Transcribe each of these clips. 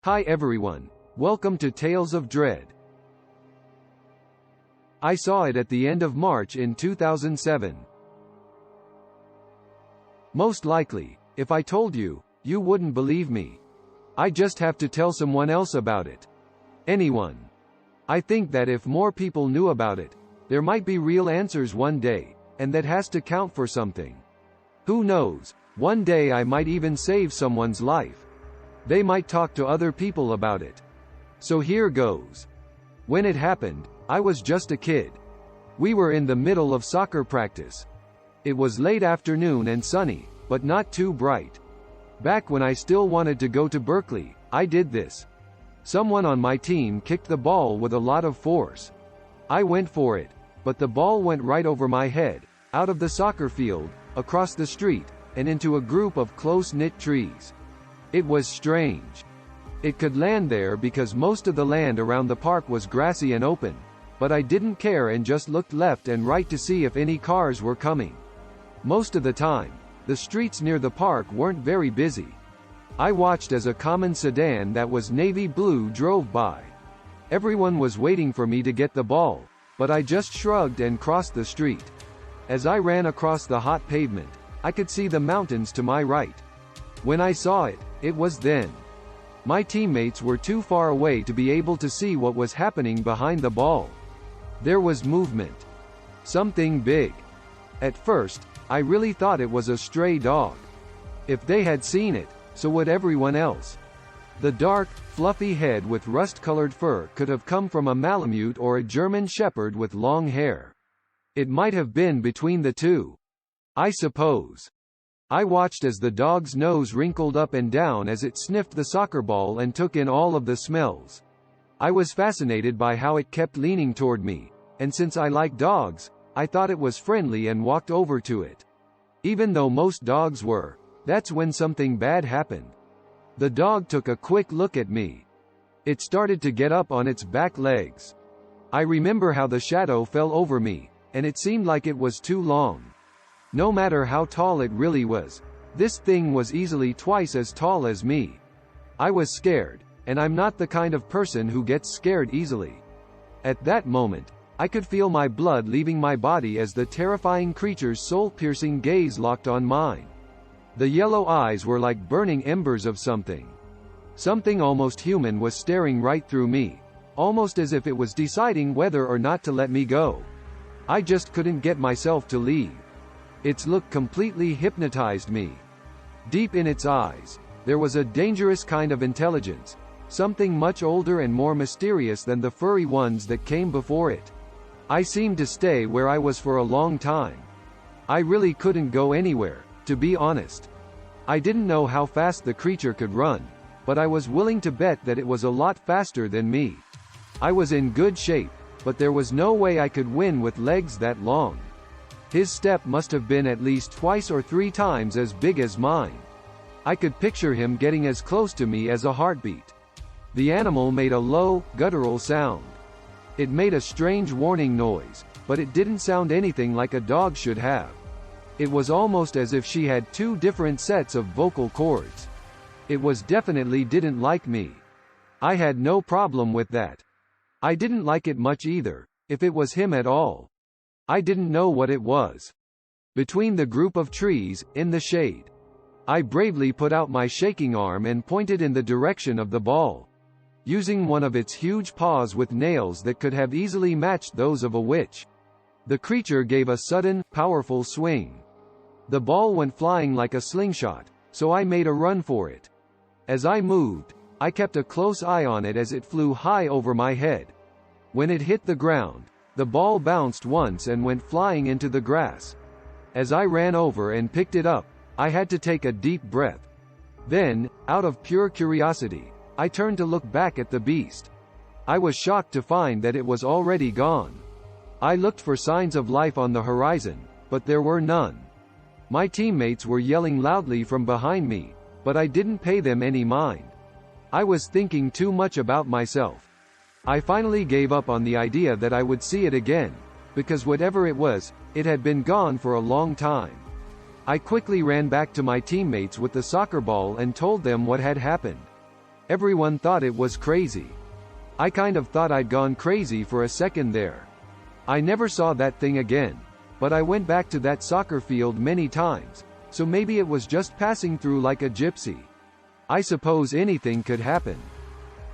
Hi everyone, welcome to Tales of Dread. I saw it at the end of March in 2007. Most likely, if I told you, you wouldn't believe me. I just have to tell someone else about it. Anyone. I think that if more people knew about it, there might be real answers one day, and that has to count for something. Who knows, one day I might even save someone's life. They might talk to other people about it. So here goes. When it happened, I was just a kid. We were in the middle of soccer practice. It was late afternoon and sunny, but not too bright. Back when I still wanted to go to Berkeley, I did this. Someone on my team kicked the ball with a lot of force. I went for it, but the ball went right over my head, out of the soccer field, across the street, and into a group of close-knit trees. It was strange. It could land there because most of the land around the park was grassy and open, but I didn't care and just looked left and right to see if any cars were coming. Most of the time, the streets near the park weren't very busy. I watched as a common sedan that was navy blue drove by. Everyone was waiting for me to get the ball, but I just shrugged and crossed the street. As I ran across the hot pavement, I could see the mountains to my right. When I saw it, it was then. My teammates were too far away to be able to see what was happening behind the ball. There was movement. Something big. At first, I really thought it was a stray dog. If they had seen it, so would everyone else. The dark, fluffy head with rust-colored fur could have come from a Malamute or a German Shepherd with long hair. It might have been between the two. I suppose. I watched as the dog's nose wrinkled up and down as it sniffed the soccer ball and took in all of the smells. I was fascinated by how it kept leaning toward me, and since I like dogs, I thought it was friendly and walked over to it. Even though most dogs were, that's when something bad happened. The dog took a quick look at me. It started to get up on its back legs. I remember how the shadow fell over me, and it seemed like it was too long. No matter how tall it really was, this thing was easily twice as tall as me. I was scared, and I'm not the kind of person who gets scared easily. At that moment, I could feel my blood leaving my body as the terrifying creature's soul-piercing gaze locked on mine. The yellow eyes were like burning embers of something. Something almost human was staring right through me, almost as if it was deciding whether or not to let me go. I just couldn't get myself to leave. Its look completely hypnotized me. Deep in its eyes, there was a dangerous kind of intelligence, something much older and more mysterious than the furry ones that came before it. I seemed to stay where I was for a long time. I really couldn't go anywhere, to be honest. I didn't know how fast the creature could run, but I was willing to bet that it was a lot faster than me. I was in good shape, but there was no way I could win with legs that long. His step must have been at least twice or three times as big as mine. I could picture him getting as close to me as a heartbeat. The animal made a low, guttural sound. It made a strange warning noise, but it didn't sound anything like a dog should have. It was almost as if she had two different sets of vocal cords. It was definitely didn't like me. I had no problem with that. I didn't like it much either, if it was him at all. I didn't know what it was. Between the group of trees, in the shade, I bravely put out my shaking arm and pointed in the direction of the ball, using one of its huge paws with nails that could have easily matched those of a witch. The creature gave a sudden, powerful swing. The ball went flying like a slingshot, so I made a run for it. As I moved, I kept a close eye on it as it flew high over my head. When it hit the ground, the ball bounced once and went flying into the grass. As I ran over and picked it up, I had to take a deep breath. Then, out of pure curiosity, I turned to look back at the beast. I was shocked to find that it was already gone. I looked for signs of life on the horizon, but there were none. My teammates were yelling loudly from behind me, but I didn't pay them any mind. I was thinking too much about myself. I finally gave up on the idea that I would see it again, because whatever it was, it had been gone for a long time. I quickly ran back to my teammates with the soccer ball and told them what had happened. Everyone thought it was crazy. I kind of thought I'd gone crazy for a second there. I never saw that thing again, but I went back to that soccer field many times, so maybe it was just passing through like a gypsy. I suppose anything could happen.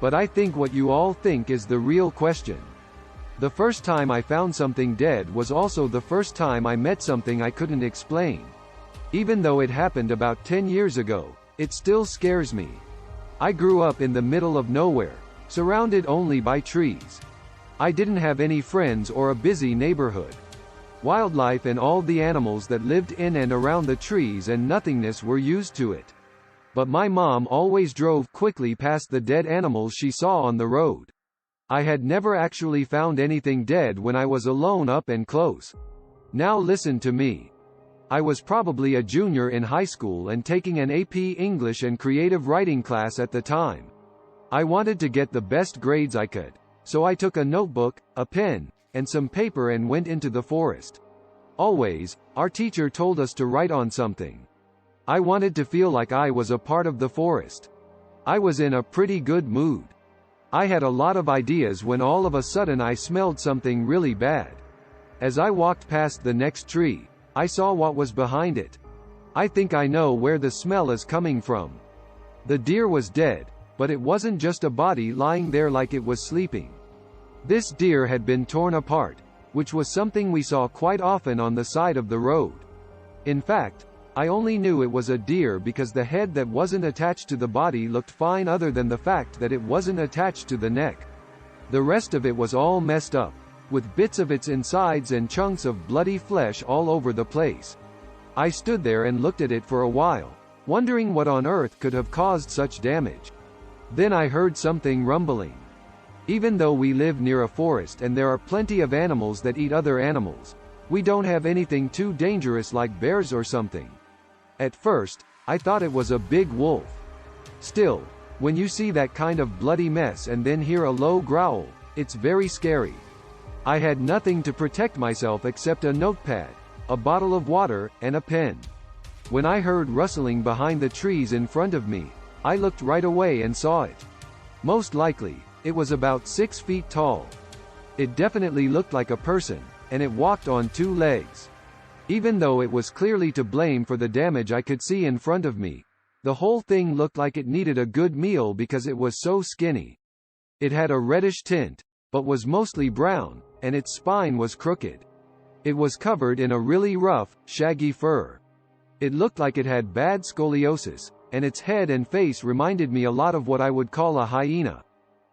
But I think what you all think is the real question. The first time I found something dead was also the first time I met something I couldn't explain. Even though it happened about 10 years ago, it still scares me. I grew up in the middle of nowhere, surrounded only by trees. I didn't have any friends or a busy neighborhood. Wildlife and all the animals that lived in and around the trees and nothingness were used to it. But my mom always drove quickly past the dead animals she saw on the road. I had never actually found anything dead when I was alone up and close. Now listen to me. I was probably a junior in high school and taking an AP English and creative writing class at the time. I wanted to get the best grades I could, so I took a notebook, a pen, and some paper and went into the forest. Always, our teacher told us to write on something. I wanted to feel like I was a part of the forest. I was in a pretty good mood. I had a lot of ideas when all of a sudden I smelled something really bad. As I walked past the next tree, I saw what was behind it. I think I know where the smell is coming from. The deer was dead, but it wasn't just a body lying there like it was sleeping. This deer had been torn apart, which was something we saw quite often on the side of the road. In fact, I only knew it was a deer because the head that wasn't attached to the body looked fine other than the fact that it wasn't attached to the neck. The rest of it was all messed up, with bits of its insides and chunks of bloody flesh all over the place. I stood there and looked at it for a while, wondering what on earth could have caused such damage. Then I heard something rumbling. Even though we live near a forest and there are plenty of animals that eat other animals, we don't have anything too dangerous like bears or something. At first, I thought it was a big wolf. Still, when you see that kind of bloody mess and then hear a low growl, it's very scary. I had nothing to protect myself except a notepad, a bottle of water, and a pen. When I heard rustling behind the trees in front of me, I looked right away and saw it. Most likely, it was about 6 feet tall. It definitely looked like a person, and it walked on 2 legs. Even though it was clearly to blame for the damage I could see in front of me, the whole thing looked like it needed a good meal because it was so skinny. It had a reddish tint, but was mostly brown, and its spine was crooked. It was covered in a really rough, shaggy fur. It looked like it had bad scoliosis, and its head and face reminded me a lot of what I would call a hyena.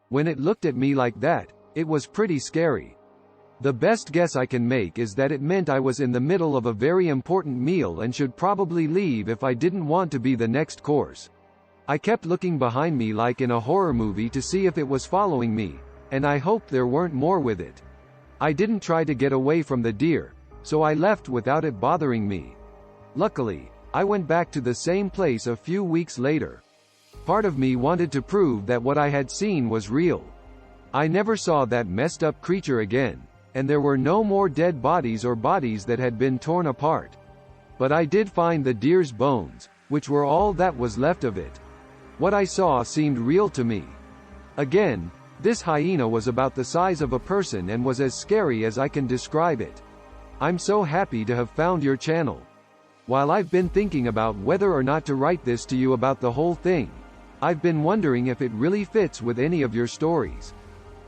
When it looked at me like that, it was pretty scary. The best guess I can make is that it meant I was in the middle of a very important meal and should probably leave if I didn't want to be the next course. I kept looking behind me like in a horror movie to see if it was following me, and I hoped there weren't more with it. I didn't try to get away from the deer, so I left without it bothering me. Luckily, I went back to the same place a few weeks later. Part of me wanted to prove that what I had seen was real. I never saw that messed up creature again, and there were no more dead bodies or bodies that had been torn apart. But I did find the deer's bones, which were all that was left of it. What I saw seemed real to me. Again, this hyena was about the size of a person and was as scary as I can describe it. I'm so happy to have found your channel. While I've been thinking about whether or not to write this to you about the whole thing, I've been wondering if it really fits with any of your stories.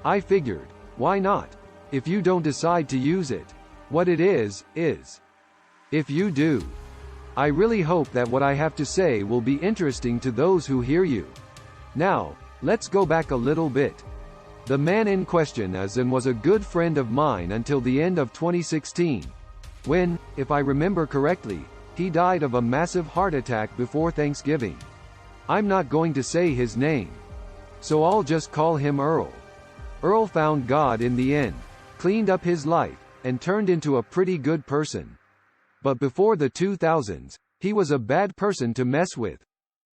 I figured, why not? If you don't decide to use it, what it is. If you do, I really hope that what I have to say will be interesting to those who hear you. Now, let's go back a little bit. The man in question is and was a good friend of mine until the end of 2016, when, if I remember correctly, he died of a massive heart attack before Thanksgiving. I'm not going to say his name, so I'll just call him Earl. Earl found God in the end, cleaned up his life, and turned into a pretty good person. But before the 2000s, he was a bad person to mess with.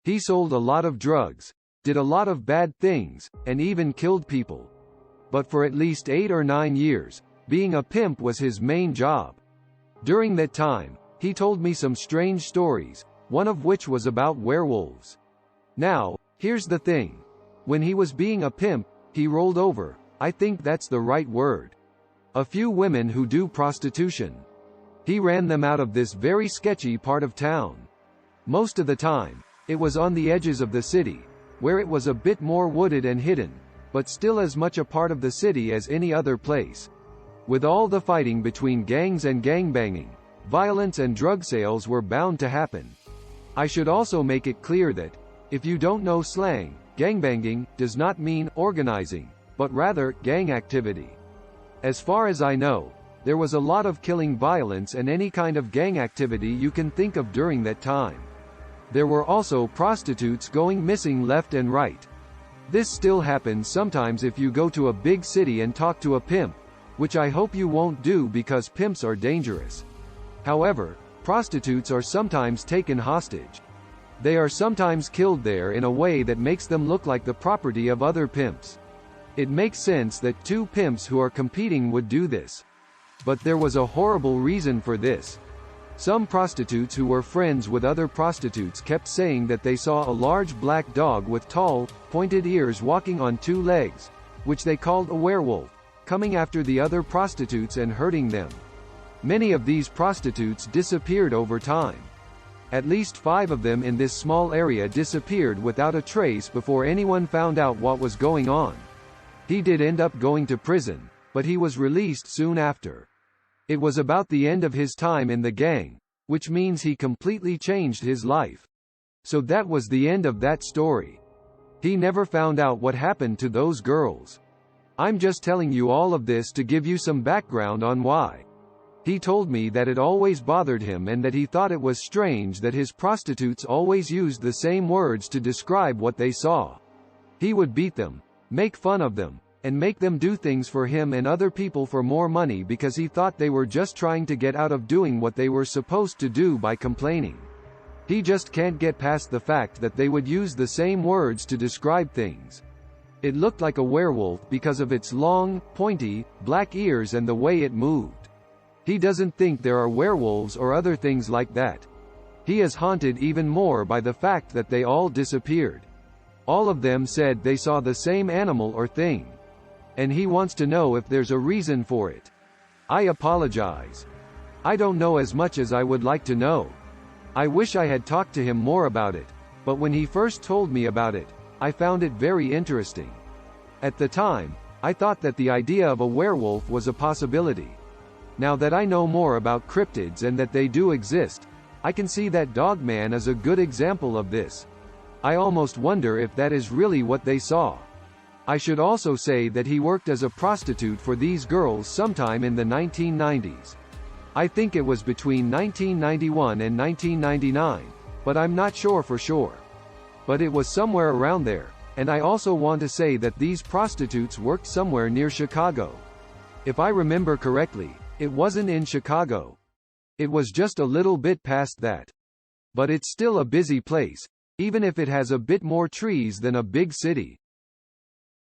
He sold a lot of drugs, did a lot of bad things, and even killed people. But for at least 8 or 9 years, being a pimp was his main job. During that time, he told me some strange stories, one of which was about werewolves. Now, here's the thing. When he was being a pimp, he rolled over, I think that's the right word. A few women who do prostitution. He ran them out of this very sketchy part of town. Most of the time, it was on the edges of the city, where it was a bit more wooded and hidden, but still as much a part of the city as any other place. With all the fighting between gangs and gangbanging, violence and drug sales were bound to happen. I should also make it clear that, if you don't know slang, gangbanging does not mean organizing, but rather gang activity. As far as I know, there was a lot of killing, violence and any kind of gang activity you can think of during that time. There were also prostitutes going missing left and right. This still happens sometimes if you go to a big city and talk to a pimp, which I hope you won't do because pimps are dangerous. However, prostitutes are sometimes taken hostage. They are sometimes killed there in a way that makes them look like the property of other pimps. It makes sense that two pimps who are competing would do this. But there was a horrible reason for this. Some prostitutes who were friends with other prostitutes kept saying that they saw a large black dog with tall, pointed ears walking on two legs, which they called a werewolf, coming after the other prostitutes and hurting them. Many of these prostitutes disappeared over time. At least 5 of them in this small area disappeared without a trace before anyone found out what was going on. He did end up going to prison, but he was released soon after. It was about the end of his time in the gang, which means he completely changed his life. So that was the end of that story. He never found out what happened to those girls. I'm just telling you all of this to give you some background on why. He told me that it always bothered him and that he thought it was strange that his prostitutes always used the same words to describe what they saw. He would beat them, make fun of them, and make them do things for him and other people for more money because he thought they were just trying to get out of doing what they were supposed to do by complaining. He just can't get past the fact that they would use the same words to describe things. It looked like a werewolf because of its long, pointy, black ears and the way it moved. He doesn't think there are werewolves or other things like that. He is haunted even more by the fact that they all disappeared. All of them said they saw the same animal or thing. And he wants to know if there's a reason for it. I apologize. I don't know as much as I would like to know. I wish I had talked to him more about it, but when he first told me about it, I found it very interesting. At the time, I thought that the idea of a werewolf was a possibility. Now that I know more about cryptids and that they do exist, I can see that Dogman is a good example of this. I almost wonder if that is really what they saw. I should also say that he worked as a prostitute for these girls sometime in the 1990s. I think it was between 1991 and 1999, but I'm not sure for sure. But it was somewhere around there, and I also want to say that these prostitutes worked somewhere near Chicago. If I remember correctly, it wasn't in Chicago. It was just a little bit past that. But it's still a busy place, even if it has a bit more trees than a big city.